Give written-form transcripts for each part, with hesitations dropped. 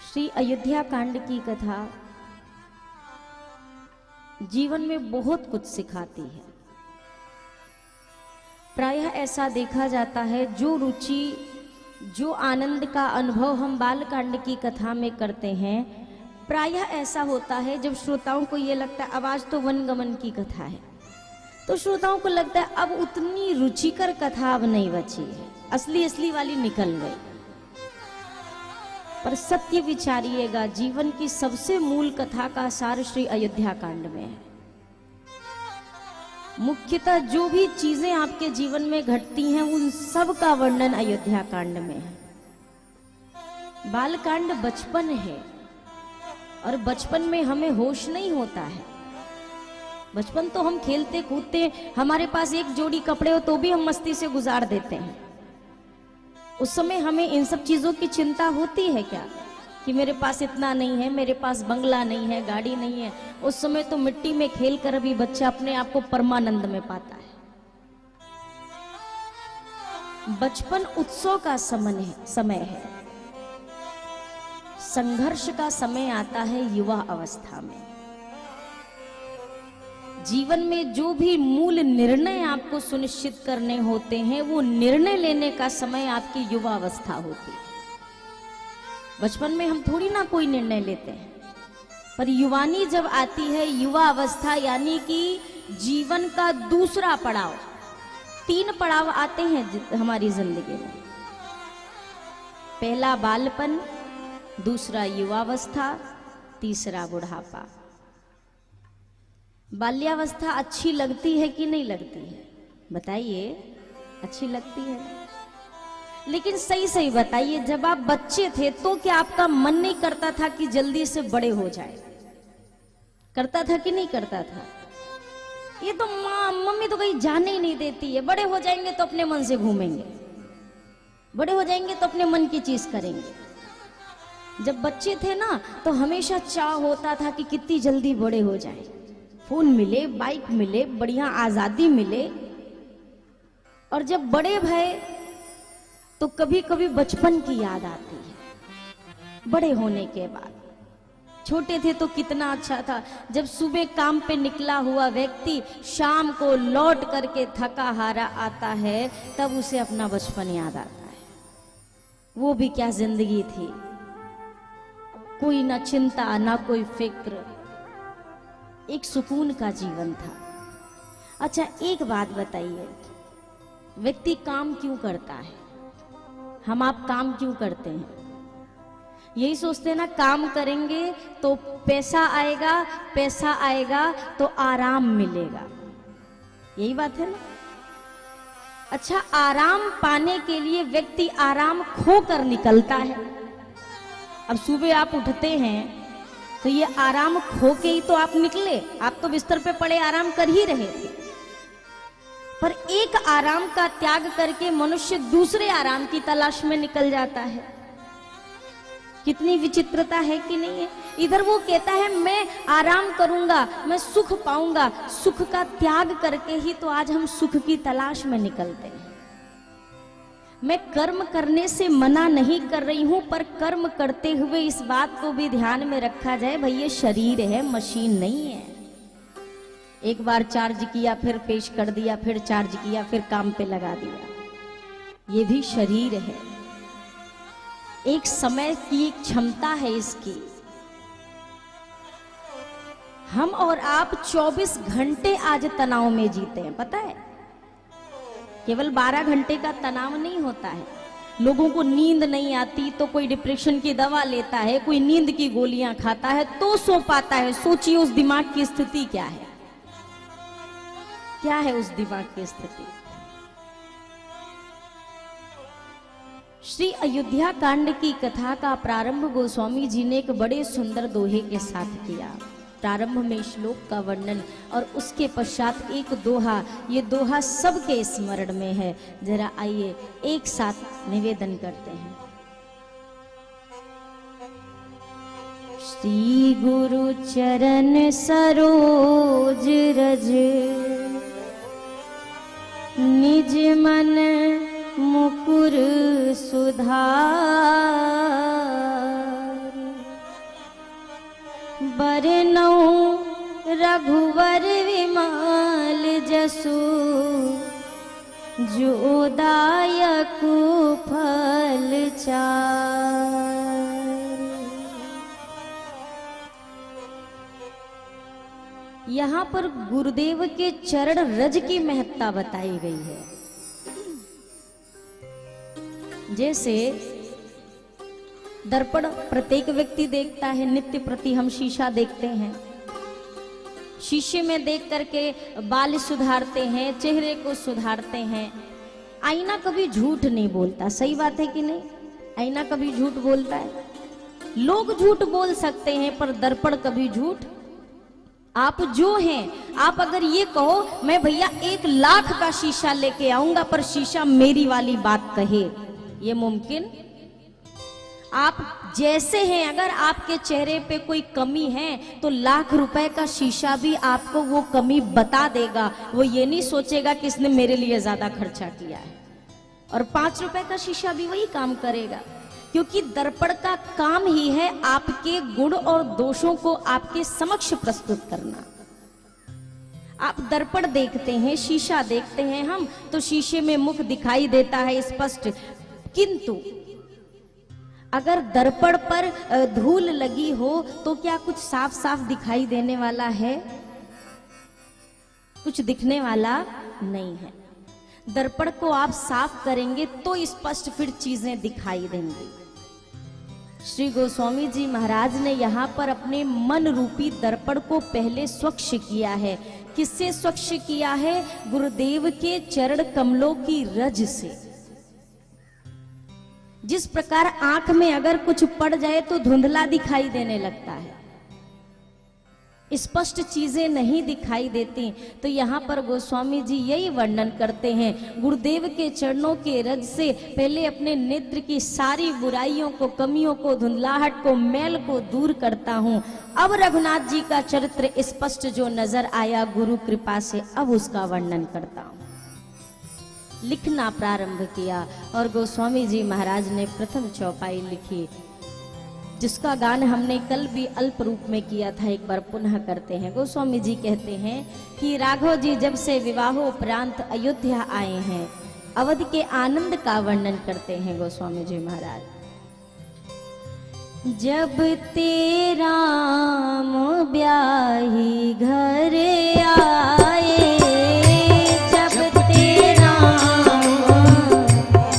श्री अयोध्या कांड की कथा जीवन में बहुत कुछ सिखाती है। प्रायः ऐसा देखा जाता है जो रुचि जो आनंद का अनुभव हम बाल कांड की कथा में करते हैं, प्रायः ऐसा होता है जब श्रोताओं को ये लगता है अब आज तो वनगमन की कथा है, तो श्रोताओं को लगता है अब उतनी रुचिकर कथा अब नहीं बची है, असली वाली निकल गई। पर सत्य विचारिएगा, जीवन की सबसे मूल कथा का सार श्री अयोध्या कांड में है। मुख्यतः जो भी चीजें आपके जीवन में घटती हैं उन सब का वर्णन अयोध्या कांड में है। बाल कांड बचपन है और बचपन में हमें होश नहीं होता है। बचपन तो हम खेलते कूदते, हमारे पास एक जोड़ी कपड़े हो तो भी हम मस्ती से गुजार देते हैं। उस समय हमें इन सब चीजों की चिंता होती है क्या कि मेरे पास इतना नहीं है, मेरे पास बंगला नहीं है, गाड़ी नहीं है। उस समय तो मिट्टी में खेल कर भी बच्चा अपने आप को परमानंद में पाता है। बचपन उत्सव का समय है। संघर्ष का समय आता है युवा अवस्था में। जीवन में जो भी मूल निर्णय आपको सुनिश्चित करने होते हैं वो निर्णय लेने का समय आपकी युवा अवस्था होती है। बचपन में हम थोड़ी ना कोई निर्णय लेते हैं, पर युवानी जब आती है, युवा अवस्था यानी कि जीवन का दूसरा पड़ाव, 3 पड़ाव आते हैं हमारी जिंदगी में। पहला बालपन, दूसरा युवावस्था, तीसरा बुढ़ापा। बाल्यावस्था अच्छी लगती है कि नहीं लगती है? बताइए, अच्छी लगती है। लेकिन सही बताइए, जब आप बच्चे थे तो क्या आपका मन नहीं करता था कि जल्दी से बड़े हो जाए? करता था कि नहीं करता था? ये तो मम्मी तो कहीं जाने ही नहीं देती है, बड़े हो जाएंगे तो अपने मन से घूमेंगे, बड़े हो जाएंगे तो अपने मन की चीज करेंगे। जब बच्चे थे ना तो हमेशा चाह होता था कि कितनी जल्दी बड़े हो जाए, फोन मिले, बाइक मिले, बढ़िया आजादी मिले। और जब बड़े भये तो कभी कभी बचपन की याद आती है। बड़े होने के बाद छोटे थे तो कितना अच्छा था, जब सुबह काम पे निकला हुआ व्यक्ति शाम को लौट करके थका हारा आता है तब उसे अपना बचपन याद आता है। वो भी क्या जिंदगी थी, कोई ना चिंता ना कोई फिक्र, एक सुकून का जीवन था। अच्छा, एक बात बताइए, व्यक्ति काम क्यों करता है? हम आप काम क्यों करते हैं? यही सोचते हैं ना, काम करेंगे तो पैसा आएगा, पैसा आएगा तो आराम मिलेगा, यही बात है ना। अच्छा, आराम पाने के लिए व्यक्ति आराम खोकर निकलता है। अब सुबह आप उठते हैं तो ये आराम खो के ही तो आप निकले, आप तो बिस्तर पे पड़े आराम कर ही रहे थे। पर एक आराम का त्याग करके मनुष्य दूसरे आराम की तलाश में निकल जाता है। कितनी विचित्रता है कि नहीं है? इधर वो कहता है मैं आराम करूंगा, मैं सुख पाऊंगा, सुख का त्याग करके ही तो आज हम सुख की तलाश में निकलते हैं। मैं कर्म करने से मना नहीं कर रही हूं, पर कर्म करते हुए इस बात को भी ध्यान में रखा जाए, भाई ये शरीर है, मशीन नहीं है। एक बार चार्ज किया, फिर पेश कर दिया, फिर चार्ज किया, फिर काम पे लगा दिया। ये भी शरीर है, एक समय की एक क्षमता है इसकी। हम और आप 24 घंटे आज तनाव में जीते हैं, पता है? केवल 12 घंटे का तनाव नहीं होता है। लोगों को नींद नहीं आती तो कोई डिप्रेशन की दवा लेता है, कोई नींद की गोलियां खाता है तो सो पाता है। सोचिए उस दिमाग की स्थिति क्या है, क्या है उस दिमाग की स्थिति। श्री अयोध्या कांड की कथा का प्रारंभ गोस्वामी जी ने एक बड़े सुंदर दोहे के साथ किया। प्रारंभ में श्लोक का वर्णन और उसके पश्चात एक दोहा। ये दोहा सबके स्मरण में है, जरा आइए एक साथ निवेदन करते हैं। श्री गुरु चरण सरोज रज, निज मन मुकुर सुधार। रघुवर विमल जसु जो दायक फल चार। यहाँ पर गुरुदेव के चरण रज की महत्ता बताई गई है। जैसे दर्पण प्रत्येक व्यक्ति देखता है, नित्य प्रति हम शीशा देखते हैं, शीशे में देख करके बाल सुधारते हैं, चेहरे को सुधारते हैं। आईना कभी झूठ नहीं बोलता, सही बात है कि नहीं? आईना कभी झूठ बोलता है? लोग झूठ बोल सकते हैं पर दर्पण कभी झूठ। आप जो हैं, आप अगर ये कहो मैं भैया 1 लाख का शीशा लेके आऊंगा पर शीशा मेरी वाली बात कहे, ये मुमकिन? आप जैसे हैं, अगर आपके चेहरे पे कोई कमी है तो लाख रुपए का शीशा भी आपको वो कमी बता देगा। वो ये नहीं सोचेगा कि इसने मेरे लिए ज्यादा खर्चा किया है। और 5 रुपए का शीशा भी वही काम करेगा, क्योंकि दर्पण का काम ही है आपके गुण और दोषों को आपके समक्ष प्रस्तुत करना। आप दर्पण देखते हैं, शीशा देखते हैं हम, तो शीशे में मुख दिखाई देता है स्पष्ट, किंतु अगर दर्पण पर धूल लगी हो तो क्या कुछ साफ साफ दिखाई देने वाला है? कुछ दिखने वाला नहीं है। दर्पण को आप साफ करेंगे तो स्पष्ट फिर चीजें दिखाई देंगी। श्री गोस्वामी जी महाराज ने यहाँ पर अपने मन रूपी दर्पण को पहले स्वच्छ किया है। किससे स्वच्छ किया है? गुरुदेव के चरण कमलों की रज से। जिस प्रकार आंख में अगर कुछ पड़ जाए तो धुंधला दिखाई देने लगता है, स्पष्ट चीजें नहीं दिखाई देती, तो यहाँ पर गोस्वामी जी यही वर्णन करते हैं, गुरुदेव के चरणों के रज से पहले अपने नेत्र की सारी बुराइयों को, कमियों को, धुंधलाहट को, मैल को दूर करता हूँ। अब रघुनाथ जी का चरित्र स्पष्ट जो नजर आया गुरु कृपा से, अब उसका वर्णन करता हूँ। लिखना प्रारंभ किया और गोस्वामी जी महाराज ने प्रथम चौपाई लिखी, जिसका गान हमने कल भी अल्प रूप में किया था, एक बार पुनः करते हैं। गोस्वामी जी कहते हैं कि राघव जी जब से विवाहोपरांत अयोध्या आए हैं, अवध के आनंद का वर्णन करते हैं गोस्वामी जी महाराज। जब ते राम ब्याही घर आए,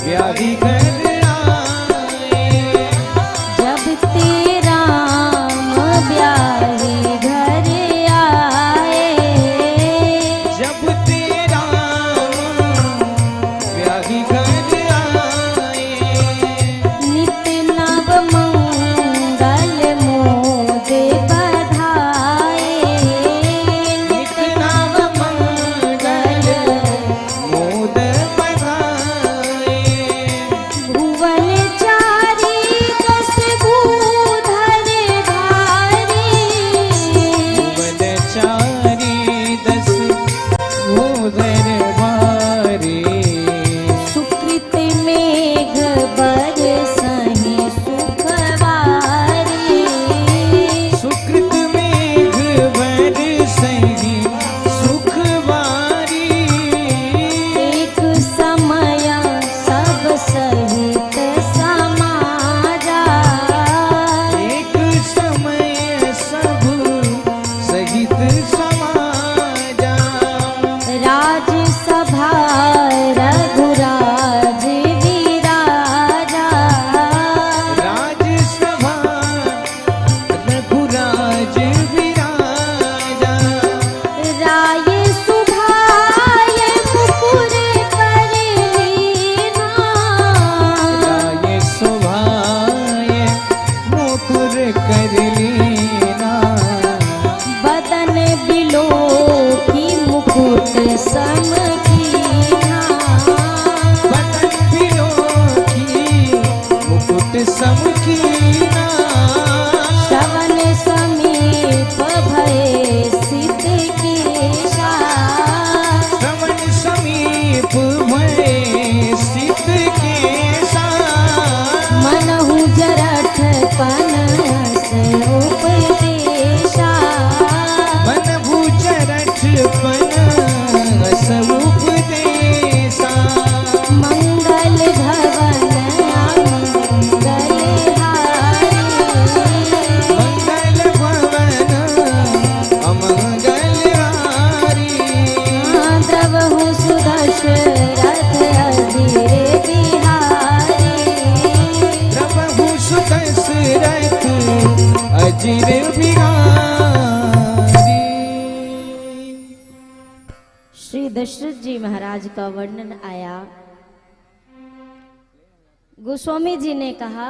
ब्याही घर आए, जब ते राम ब्याही घर आए, जब ते राम ब्याही घर आए, नित नव मंगल मोद बधाए, नित नव मंगल मोद बधाए, भुवन चारी दस भूधर धारी, भुवन चारी 10 भूधर भारी, सुकृत मेघ बरसहि सुखवारी, सुकृत मेघ बरसहि सुखवारी, एक समय सब सहित समाजा, एक समय सब सहित समाजा, राजसभा रघुराज विराजा, राजसभा रघुराज विराजा, राय सुभाय मुकुर कर लीना, राय शोभाय मुकुर कर लीना, बदन बिलो की मुकुट सम कीना, बदन बिलोकी मुकुट सम कीना, श्रवण समीप भय सिद्ध केशा, श्रवण समीप भय सिद्ध केसा, मनहु जरठ पनस उपदेशा, मन भूज दशरथ जी महाराज का वर्णन आया। गोस्वामी जी ने कहा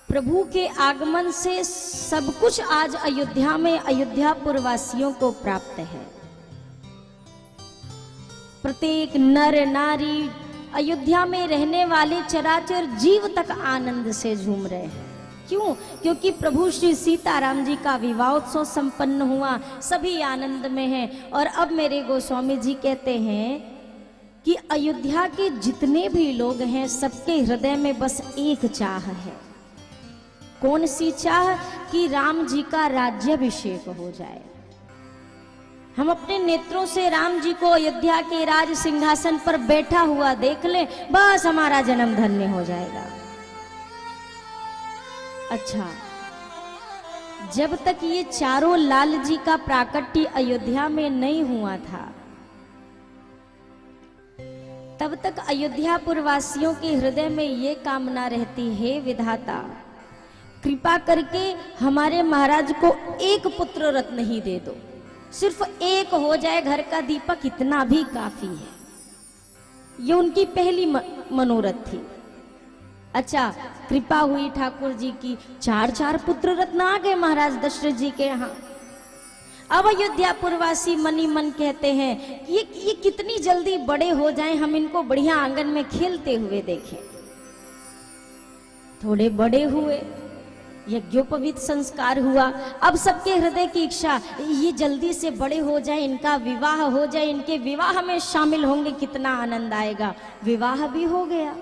प्रभु के आगमन से सब कुछ आज अयोध्या में अयोध्यापुर वासियों को प्राप्त है। प्रत्येक नर नारी अयोध्या में रहने वाले चराचर जीव तक आनंद से झूम रहे हैं। क्यों? क्योंकि प्रभु श्री सीताराम जी का विवाहोत्सव संपन्न हुआ, सभी आनंद में हैं। और अब मेरे गोस्वामी जी कहते हैं कि अयोध्या के जितने भी लोग हैं सबके हृदय में बस एक चाह है। कौन सी चाह? कि राम जी का राज्याभिषेक हो जाए। हम अपने नेत्रों से राम जी को अयोध्या के राज सिंहासन पर बैठा हुआ देख लें, बस हमारा जन्म धन्य हो जाएगा। अच्छा, जब तक ये चारों लाल जी का प्राकट्य अयोध्या में नहीं हुआ था, तब तक अयोध्यापुर वासियों के हृदय में ये कामना रहती है, विधाता कृपा करके हमारे महाराज को एक पुत्र रत्न ही दे दो, सिर्फ एक हो जाए घर का दीपक, इतना भी काफी है। ये उनकी पहली मनोरथ थी। अच्छा, कृपा हुई ठाकुर जी की, 4 पुत्र रत्न आ गए महाराज दशरथ जी के यहाँ। अब अयोध्यापुर वासी मनी मन कहते हैं कि ये कितनी जल्दी बड़े हो जाएं, हम इनको बढ़िया आंगन में खेलते हुए देखें। थोड़े बड़े हुए, यज्ञोपवीत संस्कार हुआ। अब सबके हृदय की इच्छा ये जल्दी से बड़े हो जाए, इनका विवाह हो जाए, इनके विवाह में शामिल होंगे, कितना आनंद आएगा। विवाह भी हो गया।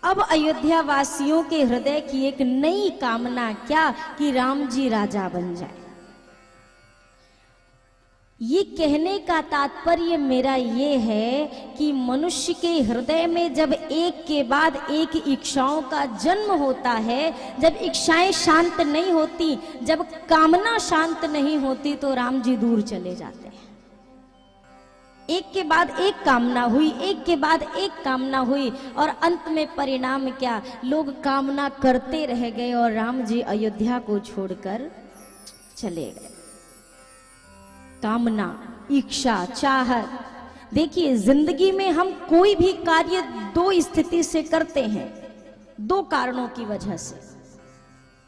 अब अयोध्या वासियों के हृदय की एक नई कामना, क्या? कि राम जी राजा बन जाए। ये कहने का तात्पर्य मेरा ये है कि मनुष्य के हृदय में जब एक के बाद एक इच्छाओं का जन्म होता है, जब इच्छाएं शांत नहीं होती, जब कामना शांत नहीं होती, तो राम जी दूर चले जाते हैं। एक के बाद एक कामना हुई, एक के बाद एक कामना हुई, और अंत में परिणाम क्या? लोग कामना करते रह गए और राम जी अयोध्या को छोड़कर चले गए। कामना, इच्छा, चाहत। देखिए, जिंदगी में हम कोई भी कार्य 2 स्थिति से करते हैं, 2 कारणों की वजह से।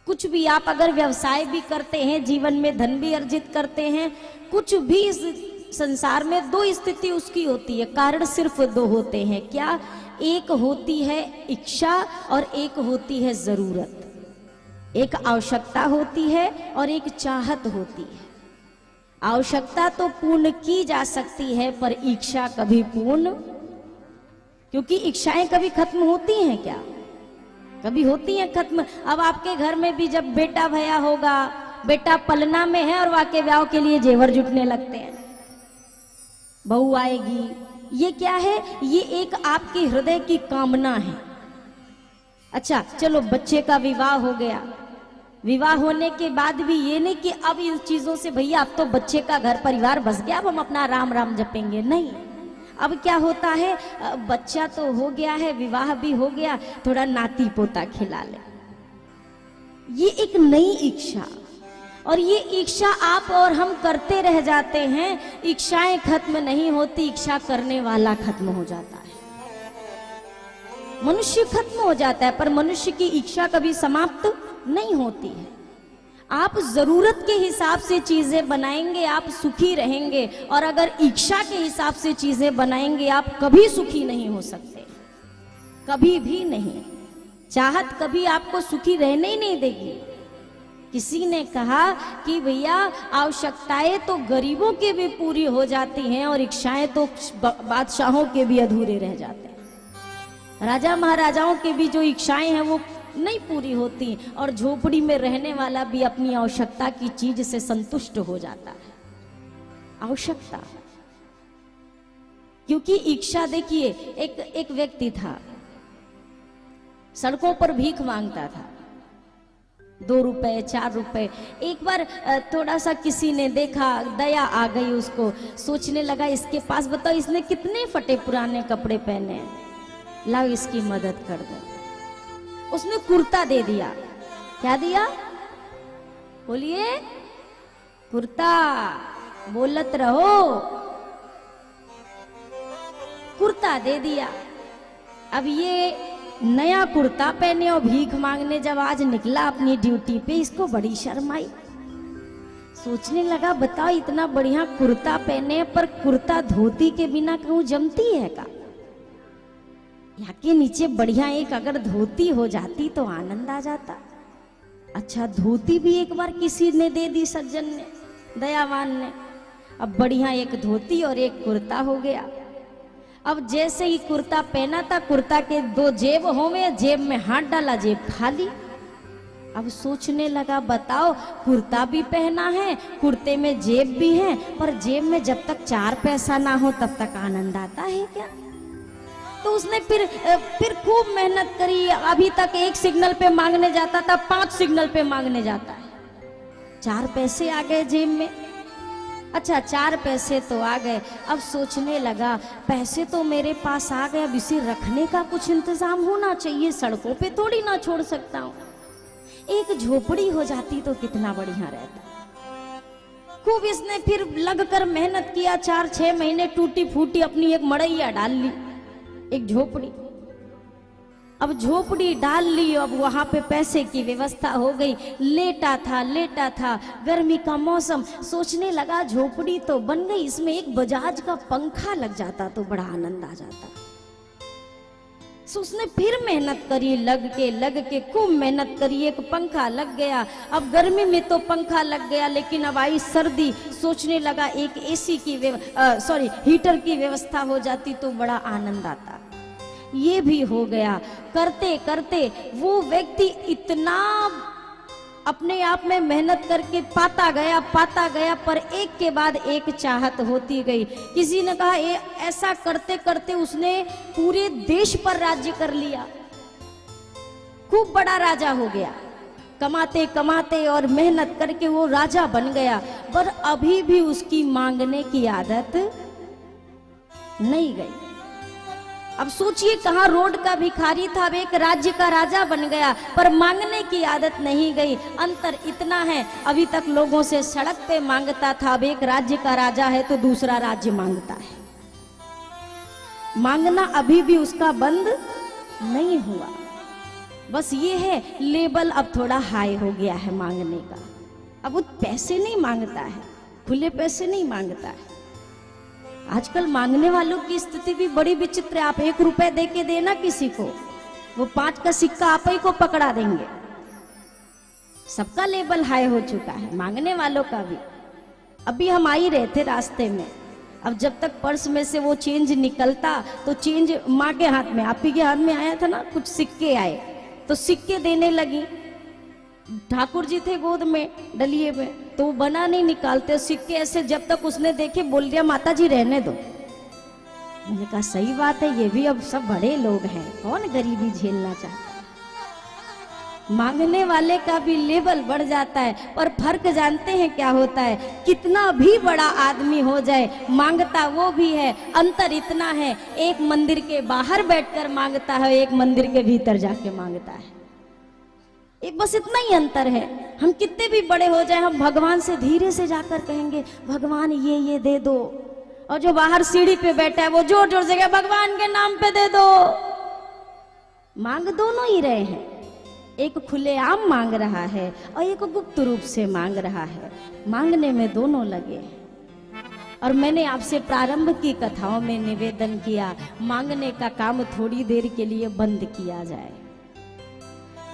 कुछ भी आप अगर व्यवसाय भी करते हैं, जीवन में धन भी अर्जित करते हैं, कुछ भी इस संसार में 2 स्थिति उसकी होती है। कारण सिर्फ 2 होते हैं। क्या? एक होती है इच्छा और एक होती है जरूरत। एक आवश्यकता होती है और एक चाहत होती है। आवश्यकता तो पूर्ण की जा सकती है, पर इच्छा कभी पूर्ण, क्योंकि इच्छाएं कभी खत्म होती हैं क्या? कभी होती हैं खत्म। अब आपके घर में भी जब बेटा भया होगा, बेटा पलना में है और वाके ब्याह के लिए जेवर जुटने लगते हैं, बहू आएगी, ये क्या है? ये एक आपके हृदय की कामना है। अच्छा, चलो बच्चे का विवाह हो गया। विवाह होने के बाद भी ये नहीं कि अब इन चीजों से भैया अब तो बच्चे का घर परिवार बस गया, अब हम अपना राम राम जपेंगे, नहीं। अब क्या होता है? बच्चा तो हो गया है, विवाह भी हो गया, थोड़ा नाती पोता खिला ले। ये एक नई इच्छा, और ये इच्छा आप और हम करते रह जाते हैं। इच्छाएं खत्म नहीं होती, इच्छा करने वाला खत्म हो जाता है। मनुष्य खत्म हो जाता है, पर मनुष्य की इच्छा कभी समाप्त नहीं होती है। आप जरूरत के हिसाब से चीजें बनाएंगे, आप सुखी रहेंगे, और अगर इच्छा के हिसाब से चीजें बनाएंगे, आप कभी सुखी नहीं हो सकते, कभी भी नहीं। चाहत कभी आपको सुखी रहने ही नहीं देगी। किसी ने कहा कि भैया आवश्यकताएं तो गरीबों के भी पूरी हो जाती हैं और इच्छाएं तो बादशाहों के भी अधूरे रह जाते हैं। राजा महाराजाओं के भी जो इच्छाएं हैं वो नहीं पूरी होती, और झोपड़ी में रहने वाला भी अपनी आवश्यकता की चीज से संतुष्ट हो जाता है। आवश्यकता, क्योंकि इच्छा, देखिए एक व्यक्ति था, सड़कों पर भीख मांगता था, 2 रुपए 4 रुपए। एक बार थोड़ा सा किसी ने देखा, दया आ गई उसको, सोचने लगा इसके पास, बताओ इसने कितने फटे पुराने कपड़े पहने हैं, लाओ इसकी मदद कर दो। उसने कुर्ता दे दिया। क्या दिया? बोलिए, कुर्ता। बोलत रहो। कुर्ता दे दिया। अब ये नया कुर्ता पहने और भीख मांगने जब आज निकला अपनी ड्यूटी पे, इसको बड़ी शर्म आई। सोचने लगा बताओ इतना बढ़िया कुर्ता पहने पर कुर्ता धोती के बिना कहूं जमती है का? यहाँ के नीचे बढ़िया एक अगर धोती हो जाती तो आनंद आ जाता। अच्छा धोती भी एक बार किसी ने दे दी, सज्जन ने, दयावान ने। अब बढ़िया एक धोती और एक कुर्ता हो गया। अब जैसे ही कुर्ता पहना था, कुर्ता के 2 जेब होंगे, जेब में हाथ डाला, जेब खाली। अब सोचने लगा बताओ कुर्ता भी पहना है, कुर्ते में जेब भी है, पर जेब में जब तक 4 पैसा ना हो तब तक आनंद आता है क्या? तो उसने फिर खूब मेहनत करी। अभी तक 1 सिग्नल पे मांगने जाता था, 5 सिग्नल पे मांगने जाता है। 4 पैसे आ गए जेब में। अच्छा 4 पैसे तो आ गए। अब सोचने लगा पैसे तो मेरे पास आ गए, अब इसे रखने का कुछ इंतजाम होना चाहिए, सड़कों पे थोड़ी ना छोड़ सकता हूँ। एक झोपड़ी हो जाती तो कितना बढ़िया रहता। खूब इसने फिर लगकर मेहनत किया, 4-6 महीने टूटी फूटी अपनी एक मड़ैया डाल ली, एक झोपड़ी। अब झोपड़ी डाल ली, अब वहां पे पैसे की व्यवस्था हो गई। लेटा था, गर्मी का मौसम, सोचने लगा झोपड़ी तो बन गई, इसमें एक बजाज का पंखा लग जाता तो बड़ा आनंद आ जाता। सो उसने फिर मेहनत करी, लग के खूब मेहनत करी, एक पंखा लग गया। अब गर्मी में तो पंखा लग गया, लेकिन अब आई सर्दी, सोचने लगा एक एसी की हीटर की व्यवस्था हो जाती तो बड़ा आनंद आता। ये भी हो गया। करते करते वो व्यक्ति इतना अपने आप में मेहनत करके पाता गया, पर एक के बाद एक चाहत होती गई। किसी ने कहा ये ऐसा करते करते उसने पूरे देश पर राज्य कर लिया, खूब बड़ा राजा हो गया। कमाते कमाते और मेहनत करके वो राजा बन गया, पर अभी भी उसकी मांगने की आदत नहीं गई। अब सोचिए कहाँ रोड का भिखारी था, अब एक राज्य का राजा बन गया, पर मांगने की आदत नहीं गई। अंतर इतना है, अभी तक लोगों से सड़क पे मांगता था, अब एक राज्य का राजा है तो दूसरा राज्य मांगता है। मांगना अभी भी उसका बंद नहीं हुआ। बस ये है लेवल अब थोड़ा हाई हो गया है मांगने का। अब वो पैसे नहीं मांगता है, खुले पैसे नहीं मांगता है। आजकल मांगने वालों की स्थिति भी बड़ी विचित्र है। आप 1 रुपए दे के देना किसी को, वो 5 का सिक्का आप ही को पकड़ा देंगे। सबका लेवल हाई हो चुका है, मांगने वालों का भी। अभी हम आ ही रहे थे रास्ते में, अब जब तक पर्स में से वो चेंज निकलता तो चेंज माँ के हाथ में, आप ही के हाथ में आया था ना, कुछ सिक्के आए तो सिक्के देने लगी। ठाकुर जी थे गोद में डलिए में, तो वो बना नहीं निकालते सिक्के ऐसे। जब तक उसने देखे बोल दिया माता जी रहने दो। मैंने कहा सही बात है, ये भी अब सब बड़े लोग हैं, कौन गरीबी झेलना चाहता है। मांगने वाले का भी लेवल बढ़ जाता है, पर फर्क जानते हैं क्या होता है? कितना भी बड़ा आदमी हो जाए, मांगता वो भी है। अंतर इतना है, एक मंदिर के बाहर बैठकर मांगता है, एक मंदिर के भीतर जाके मांगता है। बस इतना ही अंतर है। हम कितने भी बड़े हो जाए, हम भगवान से धीरे से जाकर कहेंगे भगवान ये दे दो, और जो बाहर सीढ़ी पे बैठा है वो जोर जोर से भगवान के नाम पे दे दो। मांग दोनों ही रहे हैं, एक खुलेआम मांग रहा है और एक गुप्त रूप से मांग रहा है। मांगने में दोनों लगे हैं। और मैंने आपसे प्रारंभ की कथाओं में निवेदन किया, मांगने का काम थोड़ी देर के लिए बंद किया जाए।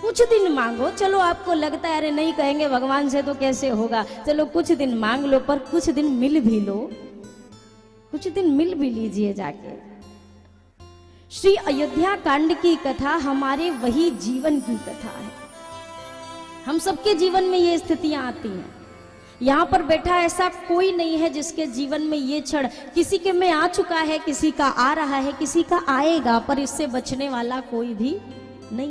कुछ दिन मांगो, चलो आपको लगता है अरे नहीं कहेंगे भगवान से तो कैसे होगा, चलो कुछ दिन मांग लो, पर कुछ दिन मिल भी लो, कुछ दिन मिल भी लीजिए जाके। श्री अयोध्या कांड की कथा हमारे वही जीवन की कथा है। हम सबके जीवन में ये स्थितियां आती हैं। यहाँ पर बैठा ऐसा कोई नहीं है जिसके जीवन में ये क्षण, किसी के में आ चुका है, किसी का आ रहा है, किसी का आएगा, पर इससे बचने वाला कोई भी